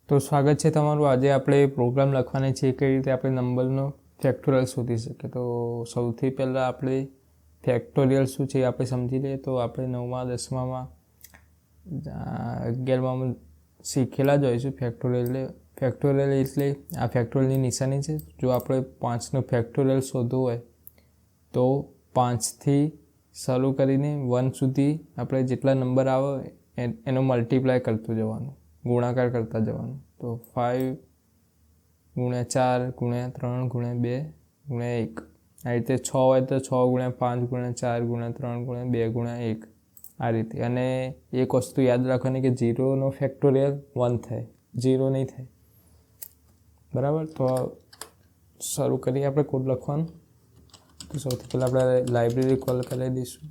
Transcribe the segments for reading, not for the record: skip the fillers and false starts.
તો સ્વાગત છે તમારું। આજે આપણે પ્રોગ્રામ લખવાની છે કઈ રીતે આપણે નંબરનો ફેક્ટોરિયલ શોધી શકીએ। તો સૌથી પહેલાં આપણે ફેક્ટોરિયલ શું છે આપણે સમજી લઈએ। તો આપણે 9મા 10મામાં 11મામાં શીખેલા જ હોઈશું ફેક્ટોરિયલ એટલે આ ફેક્ટોરિયલની નિશાની છે। જો આપણે 5નો ફેક્ટોરિયલ શોધવું હોય તો 5થી શરૂ કરીને 1 સુધી આપણે જેટલા નંબર આવે એનો મલ્ટીપ્લાય કરતું જવાનું, ગુણાકાર કરતા જવાનું। તો 5 × 4 × 3 × 2 × 1 આ રીતે 6 હોય તો 6 × 5 × 4 × 3 × 2 × 1 આ રીતે। અને એક વસ્તુ યાદ રાખવાની કે 0નો ફેક્ટોરિયલ 1 થાય, 0 નહીં થાય, બરાબર। તો શરૂ કરીએ આપણે કોડ લખવાનું। તો સૌથી પહેલાં આપણે લાઇબ્રેરી કોલ કરી દઈશું।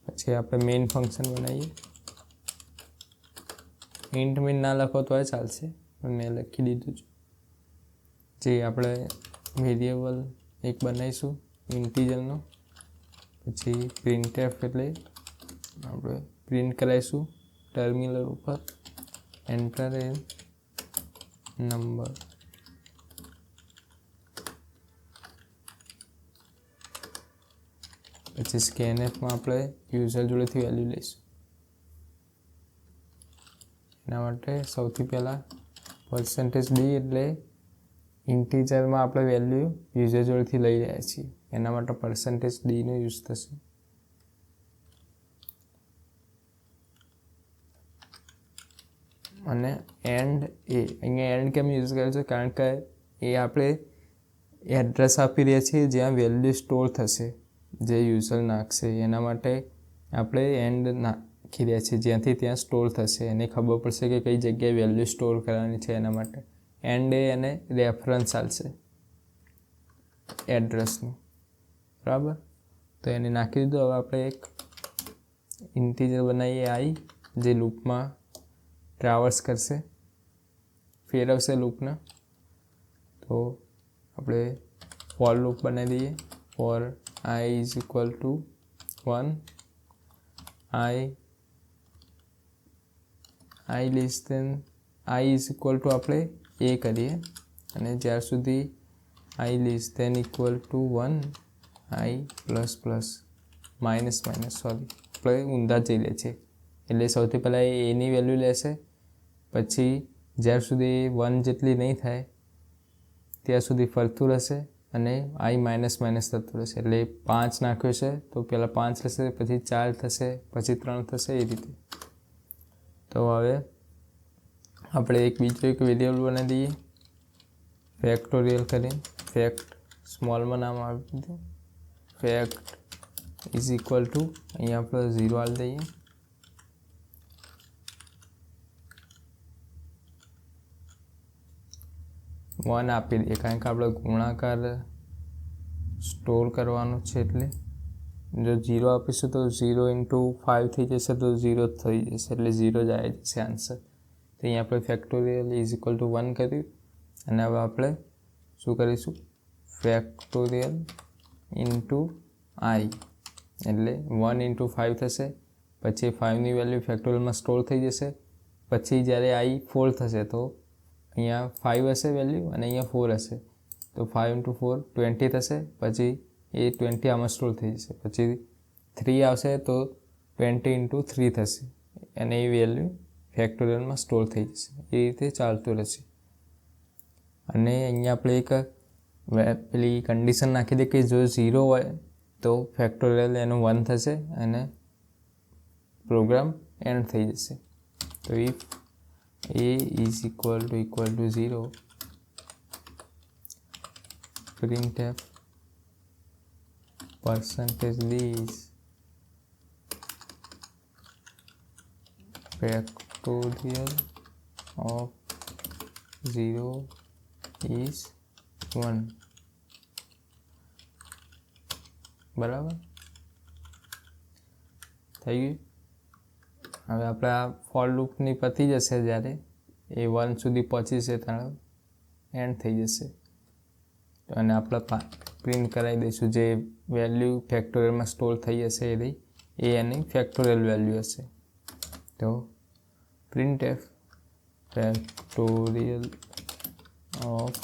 પછી આપણે મેઇન ફંક્શન બનાવીએ। ઇન્ટ મેઇન ના લખો તો ચાલશે, પણ મેં લખી દીધું છે। જે આપણે વેરિયેબલ એક બનાવીશું ઇન્ટીજરનો। પછી પ્રિન્ટએફ એટલે આપણે પ્રિન્ટ કરાવીશું ટર્મિનલ ઉપર એન્ટર એ નંબર। પછી સ્કેનએફમાં આપણે યુઝર જોડેથી વેલ્યુ લઈશું। એના માટે સૌથી પહેલાં %d એટલે ઇન્ટીજરમાં આપણે વેલ્યુ યુઝર જોડેથી લઈ રહ્યા છીએ, એના માટે %d નો યુઝ થશે। અને એન્ડ એ અહીંયા એન્ડ કેમ યુઝ કરે છે? કારણ કે એ આપણે એડ્રેસ આપી રહ્યા છીએ જ્યાં વેલ્યુ સ્ટોર થશે, જે યુઝર નાખશે એના માટે આપણે એન્ડ નાખી રહ્યા છીએ, જ્યાંથી ત્યાં સ્ટોર થશે। એને ખબર પડશે કે કઈ જગ્યાએ વેલ્યુ સ્ટોર કરવાની છે, એના માટે એન્ડ એ એને રેફરન્સ ચાલશે એડ્રેસનું, બરાબર। તો એને નાખી દીધું। હવે આપણે એક ઇન્ટીજર બનાવીએ આઈ, જે લૂપમાં ટ્રાવર્સ કરશે, ફેરવશે લૂપને। તો આપણે ફોર લૂપ બનાવી દઈએ। ફોર i = 1 i આપણે a કરીએ, અને જ્યાર સુધી i <= 1 i આપણે ઊંધા જઈ લે છે, એટલે સૌથી પહેલાં એ ની વેલ્યુ લેશે। પછી જ્યાર સુધી 1 જેટલી નહીં થાય ત્યાં સુધી ફરતું રહેશે, અને i - થતું રહેશે। એટલે 5 નાખ્યો છે તો પહેલાં 5 લેશે, પછી 4 થશે, પછી 3 થશે, એ રીતે। તો હવે આપણે બીજો એક વેરિયેબલ બનાવી દઈએ ફેક્ટોરિયલ કરીને। ફેક્ટ સ્મોલમાં નામ આપી દીધું। ફેક્ટ = અહીંયા આપણે 0 આપી દઈએ। વન આપી દઈએ, કારણ કે આપણે ગુણાકાર સ્ટોર કરવાનું છે, એટલે જો 0 આપીશું તો 0 × 5 થઈ જશે, તો 0 થઈ જશે, એટલે 0 જ આવી જશે આન્સર। તો અહીંયા આપણે ફેક્ટોરિયલ = 1 કર્યું, અને હવે આપણે શું કરીશું? ફેક્ટોરિયલ * i એટલે 1 × 5 થશે। પછી 5ની વેલ્યુ ફેક્ટોરિયલમાં સ્ટોર થઈ જશે। પછી જ્યારે i 4 થશે તો અહીંયા 5 હશે વેલ્યુ, અને અહીંયા 4 હશે, તો 5 × 4 20 થશે। પછી એ 20 આમાં સ્ટોર થઈ જશે। પછી 3 આવશે તો 20 × 3 થશે, અને એ વેલ્યુ ફેક્ટોરિયલમાં સ્ટોર થઈ જશે। એ રીતે ચાલતું રહેશે। અને અહીંયા આપણે એક પેલી કન્ડિશન નાખી દઈએ કે જો 0 હોય તો ફેક્ટોરિયલ એનો 1 થશે, અને પ્રોગ્રામ એન્ડ થઈ જશે। તો if a = 0 printf %d is factorial of 0 is 1, બરાબર થઈ ગયું। હવે આપણે આ ફોર લૂપની પતી જશે, જ્યારે એ 1 સુધી પહોંચી જશે ત્યારે એન્ડ થઈ જશે। અને આપણે પ્રિન્ટ કરાવી દઈશું જે વેલ્યુ ફેક્ટોરિયલમાં સ્ટોર થઈ હશે એ રહી, એ એની ફેક્ટોરિયલ વેલ્યુ હશે. તો printf ફેક્ટોરિયલ ઓફ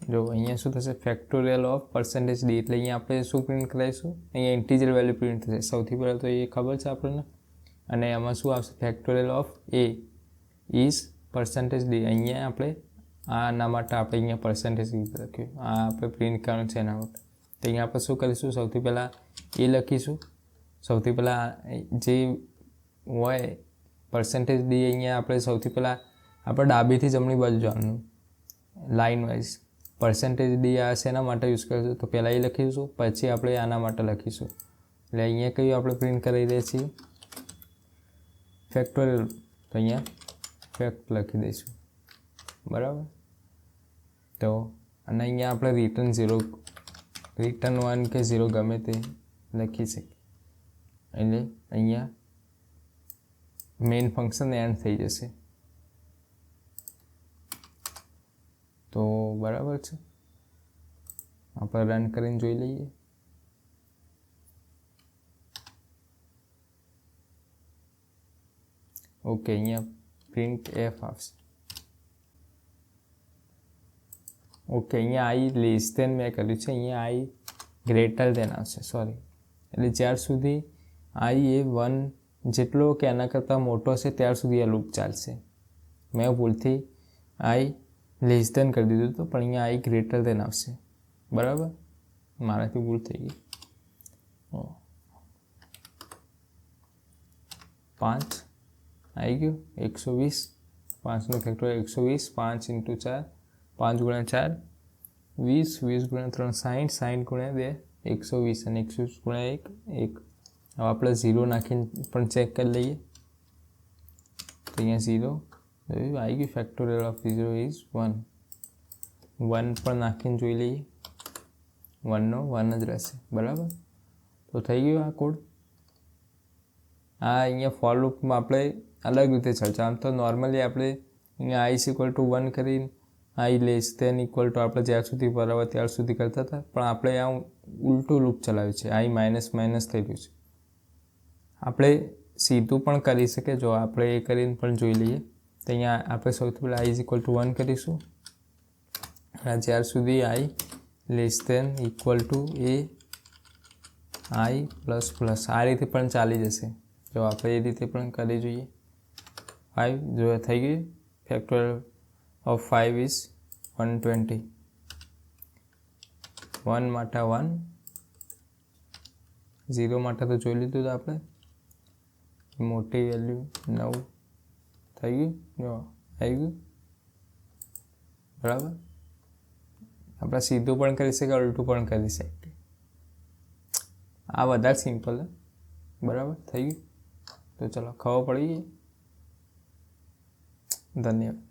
જો અહીંયા શું થશે ફેક્ટોરિયલ ઓફ % d એટલે અહીંયા આપણે શું પ્રિન્ટ કરાવીશું અહીંયા ઇન્ટીજર વેલ્યુ પ્રિન્ટ થશે સૌથી પહેલાં તો એ ખબર છે આપણને અને એમાં શું આવશે factorial of a is % d અહીંયા આપણે આના માટે આપણે અહીંયા % d લખ્યું આ આપણે પ્રિન્ટ કરવાનું છે એના માટે તો અહીંયા આપણે શું કરીશું સૌથી પહેલાં એ લખીશું સૌથી પહેલાં જે હોય % d અહીંયા આપણે સૌથી પહેલાં આપણે ડાબીથી જમણી બાજુ જવાનું લાઇન વાઇઝ % d આ શેના માટે યુઝ કરીશું તો પહેલાં એ લખીશું પછી આપણે આના માટે લખીશું એટલે અહીંયા કયું આપણે પ્રિન્ટ કરી દઈએ છીએ ફેક્ટોરિયલ તો અહીંયા ફેક્ટ લખી દઈશું બરાબર તો અને અહીંયા આપણે રિટર્ન 1 કે 0 ગમે તે લખી શકીએ એટલે અહીંયા મેઇન ફંક્શન એન્ડ થઈ જશે તો બરાબર છે આપણે રન કરીને જોઈ લઈએ ઓકે અહીંયા પ્રિન્ટ f આવશે ઓકે અહીંયા i લેસ ધેન મેં કર્યું છે અહીંયા i ગ્રેટર ધેન આવશે સોરી એટલે જ્યાર સુધી i એ 1 જેટલો કે એના કરતાં મોટો હશે ત્યાર સુધી આ લૂપ ચાલશે મેં ભૂલથી i લેસ ધેન કરી દીધું હતું પણ અહીંયા i ગ્રેટર ધેન આવશે બરાબર મારાથી ભૂલ થઈ ગઈ 5 આવી ગયું 120 5નો ફેક્ટોરિયલ 120 5 × 4 5 × 4 20 20 × 3 60 60 × 2 120 અને 120 × 1 1 હવે આપણે 0 નાખીને પણ ચેક કરી લઈએ તો અહીંયા 0 આવી ગયું ફેક્ટોરિયલ ઓફ 0 ઇઝ 1 પણ નાખીને જોઈ લઈએ 1નો 1 જ રહેશે બરાબર તો થઈ ગયું આ કોડ આ અહીંયા ફોર લૂપમાં આપણે અલગ રીતે ચર્ચા આમ તો નોર્મલી આપણે અહીંયા i = 1 કરીને i less than equal to આપણે જ્યાં સુધી બરાબર ત્યાર સુધી કરતા હતા પણ આપણે આ ઉલટું લૂપ ચલાવ્યું છે i માઇનસ થઈ રહ્યું છે આપણે સીધું પણ કરી શકીએ જો આપણે એ કરીને પણ જોઈ લઈએ તો અહીંયા આપણે સૌથી પહેલાં i = 1 કરીશું અને જ્યાર સુધી i less than equal to a i ++ આ રીતે પણ ચાલી જશે જો આપણે એ રીતે પણ કરી જોઈએ 5 જો થઈ ગયું ફેક્ટોરિયલ ઓફ 5 ઇઝ 120 1 માટે 1 0 માટે તો જોઈ લીધું હતું આપણે મોટી વેલ્યુ 9 થઈ ગયું જો આવી ગયું બરાબર આપણે સીધું પણ કરી શકીએ ઉલટું પણ કરી શકીએ આ વધારે સિમ્પલ છે બરાબર થઈ ગયું તો ચલો ખબર પડી ગઈ ધન્યવાદ